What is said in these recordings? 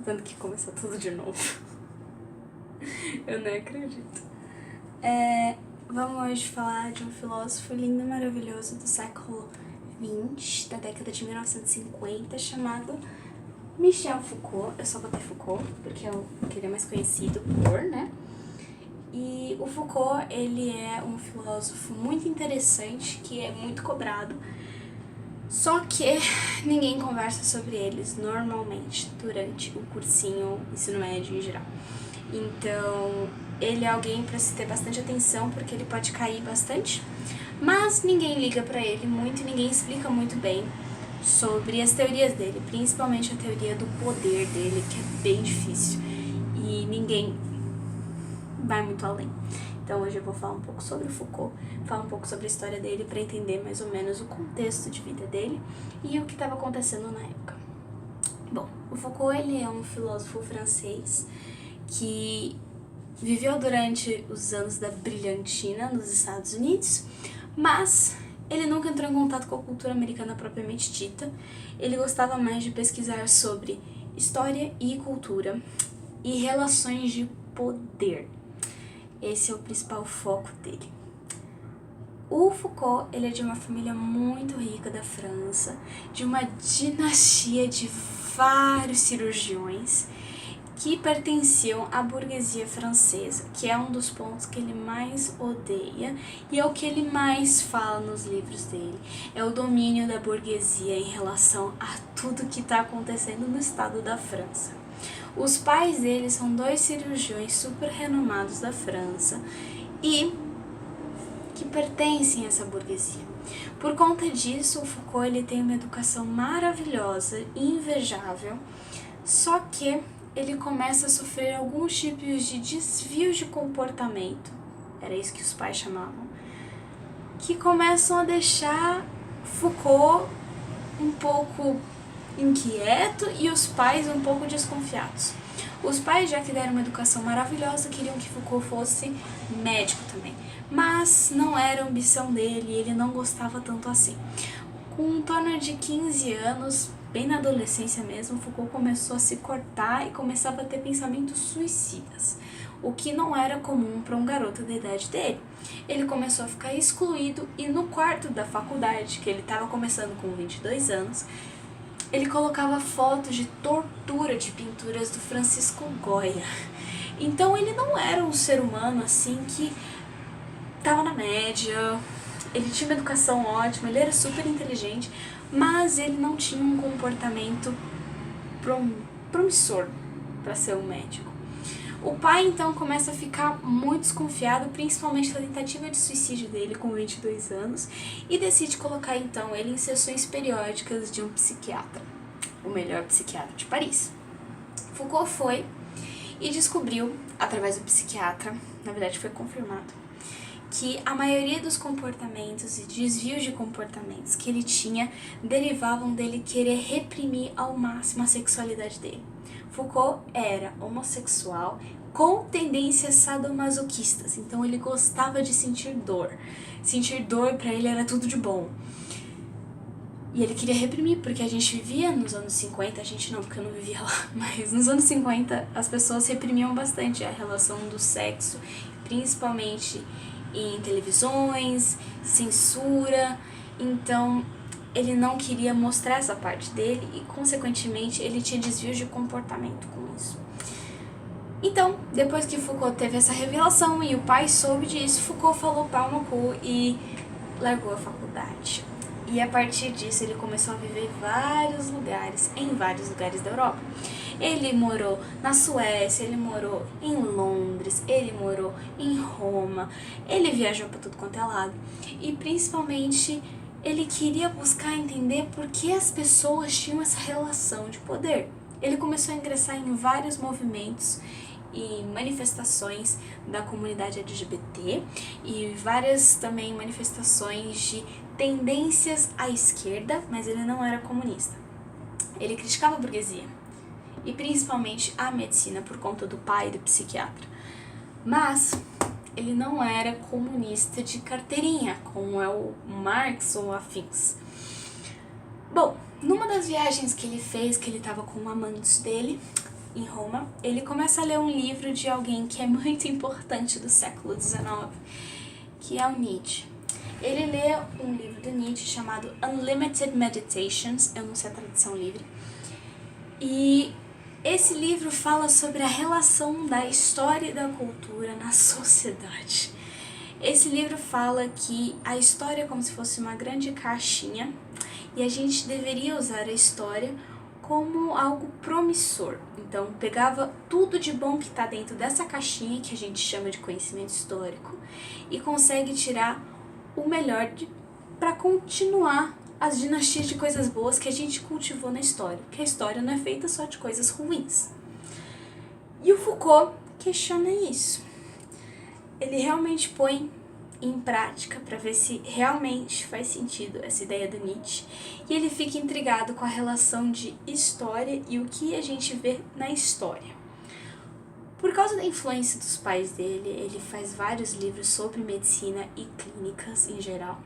Tendo que começar tudo de novo. Eu nem acredito. Vamos hoje falar de um filósofo lindo e maravilhoso do século XX, da década de 1950, chamado Michel Foucault. Eu só botei Foucault, porque ele é mais conhecido por, né? E o Foucault, ele é um filósofo muito interessante, que é muito cobrado, só que ninguém conversa sobre eles normalmente durante o cursinho ensino médio em geral. Então, ele é alguém para se ter bastante atenção, porque ele pode cair bastante, mas ninguém liga para ele muito e ninguém explica muito bem sobre as teorias dele, principalmente a teoria do poder dele, que é bem difícil e ninguém vai muito além. Então hoje eu vou falar um pouco sobre o Foucault, falar um pouco sobre a história dele para entender mais ou menos o contexto de vida dele e o que estava acontecendo na época. Bom, o Foucault, ele é um filósofo francês que viveu durante os anos da brilhantina nos Estados Unidos, mas ele nunca entrou em contato com a cultura americana propriamente dita. Ele gostava mais de pesquisar sobre história e cultura e relações de poder. Esse é o principal foco dele. O Foucault, ele é de uma família muito rica da França, de uma dinastia de vários cirurgiões que pertenciam à burguesia francesa, que é um dos pontos que ele mais odeia e é o que ele mais fala nos livros dele. É o domínio da burguesia em relação a tudo que está acontecendo no estado da França. Os pais dele são dois cirurgiões super renomados da França e que pertencem a essa burguesia. Por conta disso, o Foucault, ele tem uma educação maravilhosa e invejável, só que ele começa a sofrer alguns tipos de desvios de comportamento, era isso que os pais chamavam, que começam a deixar Foucault um pouco inquieto e os pais um pouco desconfiados. Os pais, já que deram uma educação maravilhosa, queriam que Foucault fosse médico também, mas não era a ambição dele, ele não gostava tanto assim. Com em torno de 15 anos, bem na adolescência mesmo, Foucault começou a se cortar e começava a ter pensamentos suicidas, o que não era comum para um garoto da idade dele. Ele começou a ficar excluído e no quarto da faculdade, que ele estava começando com 22 anos, ele colocava fotos de tortura de pinturas do Francisco Goya. Então ele não era um ser humano assim que estava na média, ele tinha uma educação ótima, ele era super inteligente, mas ele não tinha um comportamento promissor para ser um médico. O pai então começa a ficar muito desconfiado, principalmente da tentativa de suicídio dele com 22 anos, e decide colocar então ele em sessões periódicas de um psiquiatra, o melhor psiquiatra de Paris. Foucault foi e descobriu, através do psiquiatra, na verdade foi confirmado, que a maioria dos comportamentos e desvios de comportamentos que ele tinha derivavam dele querer reprimir ao máximo a sexualidade dele. Foucault era homossexual com tendências sadomasoquistas, então ele gostava de sentir dor. Sentir dor para ele era tudo de bom. E ele queria reprimir, porque a gente vivia nos anos 50, a gente não, porque eu não vivia lá, mas nos anos 50 as pessoas reprimiam bastante a relação do sexo, principalmente em televisões, censura, então ele não queria mostrar essa parte dele e, consequentemente, ele tinha desvios de comportamento com isso. Então, depois que Foucault teve essa revelação e o pai soube disso, Foucault falou pau no cu e largou a faculdade. E a partir disso ele começou a viver em vários lugares da Europa. Ele morou na Suécia, ele morou em Londres, ele morou em Roma, ele viajou para tudo quanto é lado. E principalmente ele queria buscar entender por que as pessoas tinham essa relação de poder. Ele começou a ingressar em vários movimentos e manifestações da comunidade LGBT e várias também manifestações de tendências à esquerda, mas ele não era comunista. Ele criticava a burguesia e principalmente a medicina por conta do pai do psiquiatra. Mas ele não era comunista de carteirinha, como é o Marx ou afins. Bom, numa das viagens que ele fez, que ele estava com um amante dele, em Roma, ele começa a ler um livro de alguém que é muito importante do século XIX, que é o Nietzsche. Ele lê um livro do Nietzsche chamado Unlimited Meditations, eu não sei a tradução livre, e esse livro fala sobre a relação da história e da cultura na sociedade. Esse livro fala que a história é como se fosse uma grande caixinha e a gente deveria usar a história como algo promissor. Então, pegava tudo de bom que está dentro dessa caixinha, que a gente chama de conhecimento histórico, e consegue tirar o melhor para continuar as dinastias de coisas boas que a gente cultivou na história, porque a história não é feita só de coisas ruins. E o Foucault questiona isso. Ele realmente põe em prática para ver se realmente faz sentido essa ideia do Nietzsche, e ele fica intrigado com a relação de história e o que a gente vê na história. Por causa da influência dos pais dele, ele faz vários livros sobre medicina e clínicas em geral,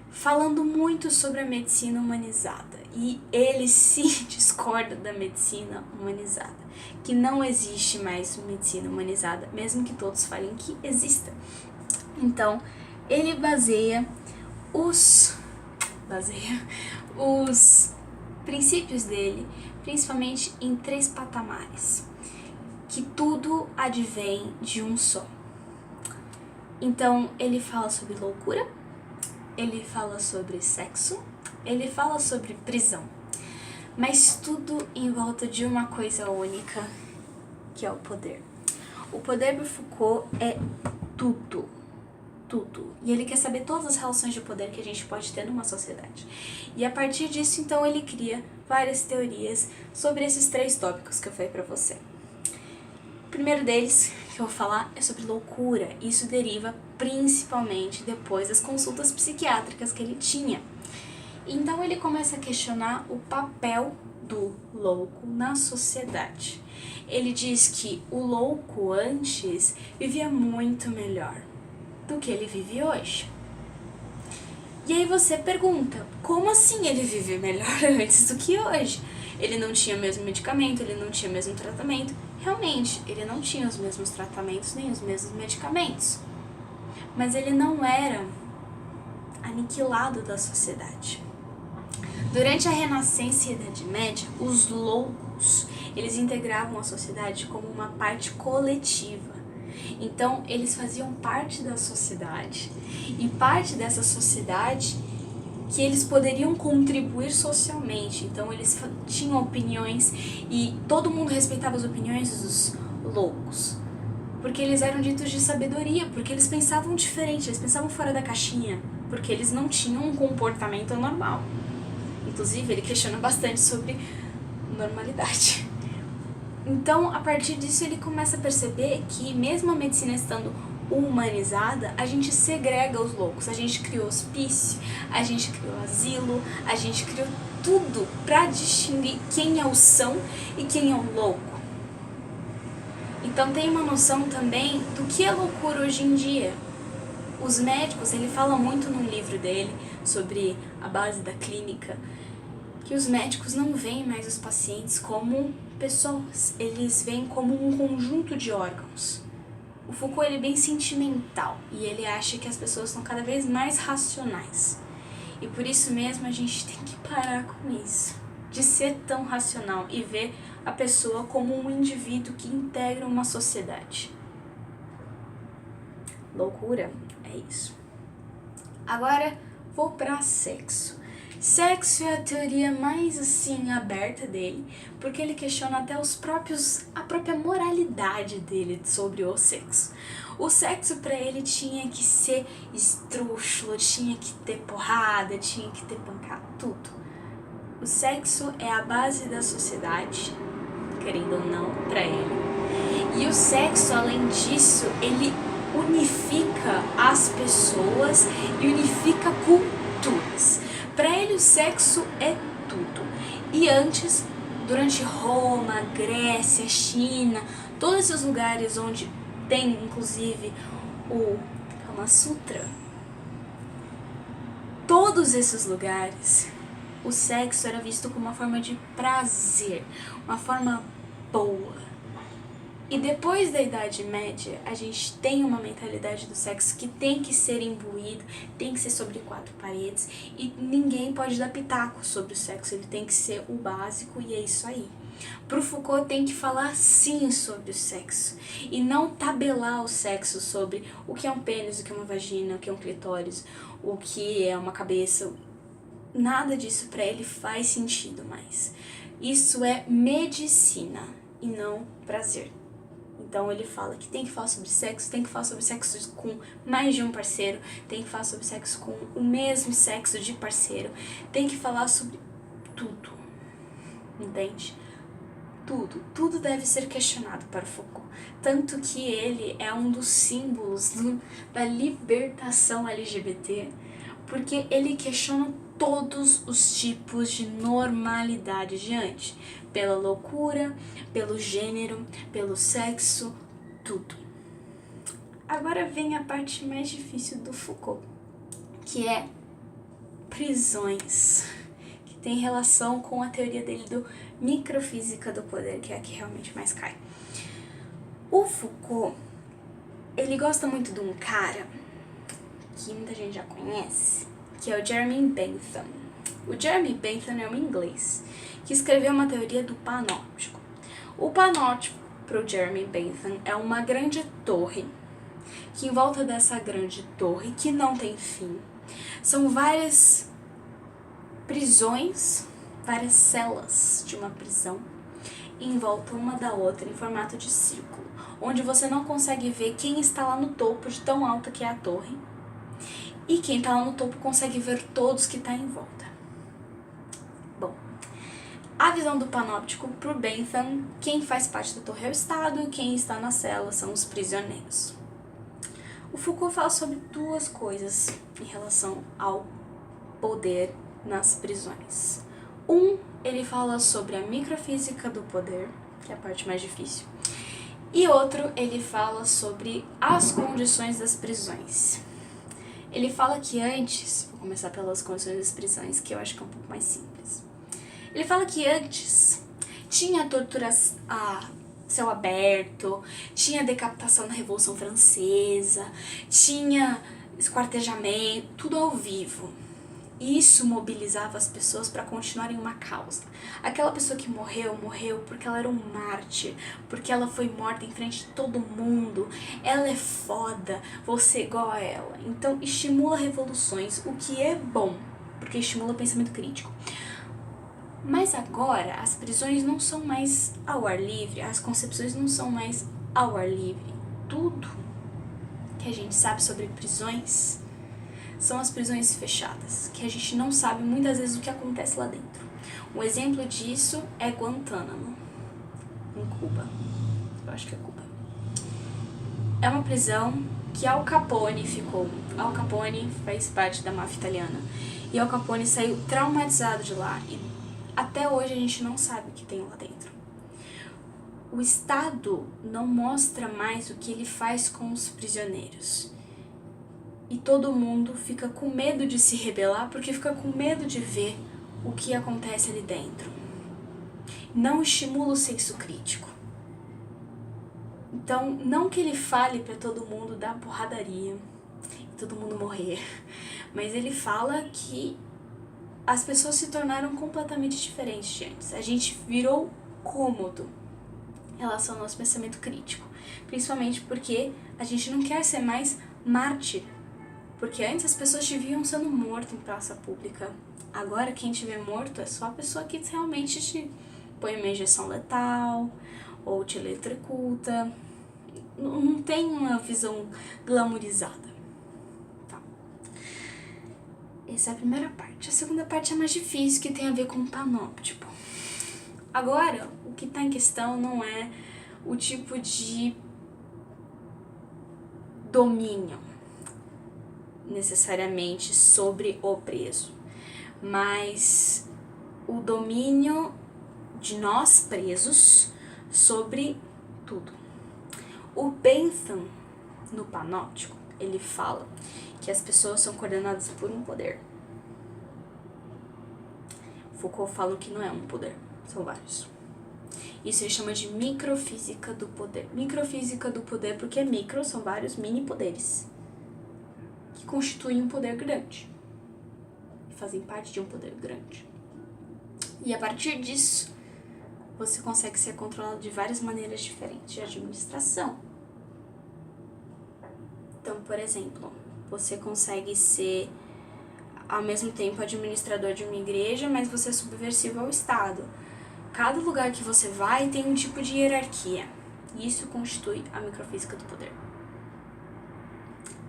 falando muito sobre a medicina humanizada, e ele se discorda da medicina humanizada, que não existe mais medicina humanizada, mesmo que todos falem que exista. Então, ele baseia os princípios dele, principalmente em 3 patamares, que tudo advém de um só. Então, ele fala sobre loucura, ele fala sobre sexo, ele fala sobre prisão, mas tudo em volta de uma coisa única, que é o poder. O poder do Foucault é tudo. E ele quer saber todas as relações de poder que a gente pode ter numa sociedade. E a partir disso, então, ele cria várias teorias sobre esses 3 tópicos que eu falei pra você. O primeiro deles, que eu vou falar, é sobre loucura. Isso deriva principalmente depois das consultas psiquiátricas que ele tinha. Então ele começa a questionar o papel do louco na sociedade. Ele diz que o louco antes vivia muito melhor do que ele vive hoje. E aí você pergunta, como assim ele vive melhor antes do que hoje? Ele não tinha o mesmo medicamento, ele não tinha o mesmo tratamento. Realmente, ele não tinha os mesmos tratamentos nem os mesmos medicamentos. Mas ele não era aniquilado da sociedade. Durante a Renascença e a Idade Média, os loucos, eles integravam a sociedade como uma parte coletiva. Então, eles faziam parte da sociedade, e parte dessa sociedade que eles poderiam contribuir socialmente. Então, eles tinham opiniões e todo mundo respeitava as opiniões dos loucos, porque eles eram ditos de sabedoria, porque eles pensavam diferente, eles pensavam fora da caixinha, porque eles não tinham um comportamento normal. Inclusive, ele questiona bastante sobre normalidade. Então, a partir disso, ele começa a perceber que, mesmo a medicina estando humanizada, a gente segrega os loucos. A gente criou hospício, a gente criou asilo, a gente criou tudo para distinguir quem é o são e quem é o louco. Então, tem uma noção também do que é loucura hoje em dia. Os médicos, ele fala muito num livro dele sobre a base da clínica, que os médicos não veem mais os pacientes como pessoas, eles veem como um conjunto de órgãos. O Foucault, ele é bem sentimental e ele acha que as pessoas são cada vez mais racionais. E por isso mesmo a gente tem que parar com isso, de ser tão racional e ver a pessoa como um indivíduo que integra uma sociedade. Loucura é isso. Agora vou para sexo. Sexo é a teoria mais assim aberta dele, porque ele questiona até a própria moralidade dele sobre o sexo. O sexo para ele tinha que ser esdrúxulo, tinha que ter porrada, tinha que ter pancada, tudo. O sexo é a base da sociedade, querendo ou não, para ele. E o sexo, além disso, ele unifica as pessoas e unifica culturas. Para ele o sexo é tudo. E antes, durante Roma, Grécia, China, todos esses lugares onde tem inclusive o Kama Sutra, todos esses lugares, o sexo era visto como uma forma de prazer, uma forma boa. E depois da Idade Média, a gente tem uma mentalidade do sexo que tem que ser imbuído, tem que ser sobre 4 paredes, e ninguém pode dar pitaco sobre o sexo, ele tem que ser o básico e é isso aí. Pro Foucault tem que falar sim sobre o sexo, e não tabelar o sexo sobre o que é um pênis, o que é uma vagina, o que é um clitóris, o que é uma cabeça. Nada disso pra ele faz sentido mais. Isso é medicina e não prazer. Então ele fala que tem que falar sobre sexo, tem que falar sobre sexo com mais de um parceiro, tem que falar sobre sexo com o mesmo sexo de parceiro, tem que falar sobre tudo, entende? Tudo deve ser questionado para Foucault. Tanto que ele é um dos símbolos da libertação LGBT, porque ele questiona todos os tipos de normalidade diante, pela loucura, pelo gênero, pelo sexo, tudo. Agora vem a parte mais difícil do Foucault, que é prisões, que tem relação com a teoria dele do microfísica do poder, que é a que realmente mais cai. O Foucault, ele gosta muito de um cara que muita gente já conhece, que é o Jeremy Bentham. O Jeremy Bentham é um inglês que escreveu uma teoria do panóptico. O panóptico, para o Jeremy Bentham, é uma grande torre, que em volta dessa grande torre, que não tem fim, são várias prisões, várias celas de uma prisão, em volta uma da outra, em formato de círculo, onde você não consegue ver quem está lá no topo, de tão alta que é a torre, e quem está lá no topo consegue ver todos que estão em volta. Bom, a visão do panóptico pro Bentham, quem faz parte da torre é o Estado e quem está na cela são os prisioneiros. O Foucault fala sobre 2 coisas em relação ao poder nas prisões. Ele fala sobre a microfísica do poder, que é a parte mais difícil, e outro, ele fala sobre as condições das prisões. Ele fala que antes, vou começar pelas condições das prisões, que eu acho que é um pouco mais simples. Ele fala que antes tinha torturas a céu aberto, tinha decapitação na Revolução Francesa, tinha esquartejamento, tudo ao vivo. Isso mobilizava as pessoas para continuarem uma causa. Aquela pessoa que morreu porque ela era um mártir, porque ela foi morta em frente de todo mundo, ela é foda, você é igual a ela. Então estimula revoluções, o que é bom, porque estimula o pensamento crítico. Mas agora as prisões não são mais ao ar livre, as concepções não são mais ao ar livre. Tudo que a gente sabe sobre prisões são as prisões fechadas, que a gente não sabe muitas vezes o que acontece lá dentro. Um exemplo disso é Guantánamo, em Cuba. Eu acho que é Cuba. É uma prisão que Al Capone ficou. Al Capone faz parte da máfia italiana. E Al Capone saiu traumatizado de lá. E até hoje a gente não sabe o que tem lá dentro. O Estado não mostra mais o que ele faz com os prisioneiros. E todo mundo fica com medo de se rebelar porque fica com medo de ver o que acontece ali dentro. Não estimula o senso crítico. Então, não que ele fale para todo mundo dar porradaria e todo mundo morrer, mas ele fala que as pessoas se tornaram completamente diferentes de antes. A gente virou cômodo em relação ao nosso pensamento crítico, principalmente porque a gente não quer ser mais mártir. Porque antes as pessoas te viam sendo morto em praça pública. Agora quem te vê morto é só a pessoa que realmente te põe uma injeção letal ou te eletrocuta. Não tem uma visão glamourizada. Tá. Essa é a primeira parte. A segunda parte é mais difícil, que tem a ver com o panóptico. Agora, o que está em questão não é o tipo de domínio necessariamente sobre o preso, mas o domínio de nós presos sobre tudo. O Bentham, no Panóptico, ele fala que as pessoas são coordenadas por um poder. Foucault fala que não é um poder, são vários. Isso ele chama de microfísica do poder. Microfísica do poder porque micro são vários mini poderes que constituem um poder grande e fazem parte de um poder grande. E a partir disso, você consegue ser controlado de várias maneiras diferentes de administração. Então, por exemplo, você consegue ser ao mesmo tempo administrador de uma igreja, mas você é subversivo ao Estado. Cada lugar que você vai tem um tipo de hierarquia. E isso constitui a microfísica do poder.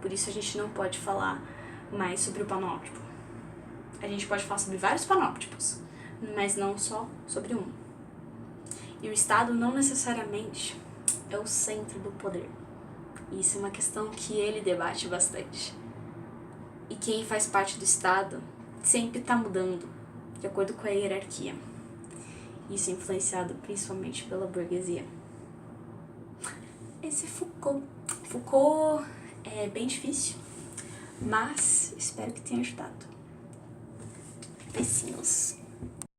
Por isso a gente não pode falar mais sobre o panóptipo. A gente pode falar sobre vários panóptipos, mas não só sobre um. E o Estado não necessariamente é o centro do poder. Isso é uma questão que ele debate bastante. E quem faz parte do Estado sempre está mudando, de acordo com a hierarquia. Isso é influenciado principalmente pela burguesia. Esse é Foucault. Foucault é bem difícil, mas espero que tenha ajudado. Beijinhos.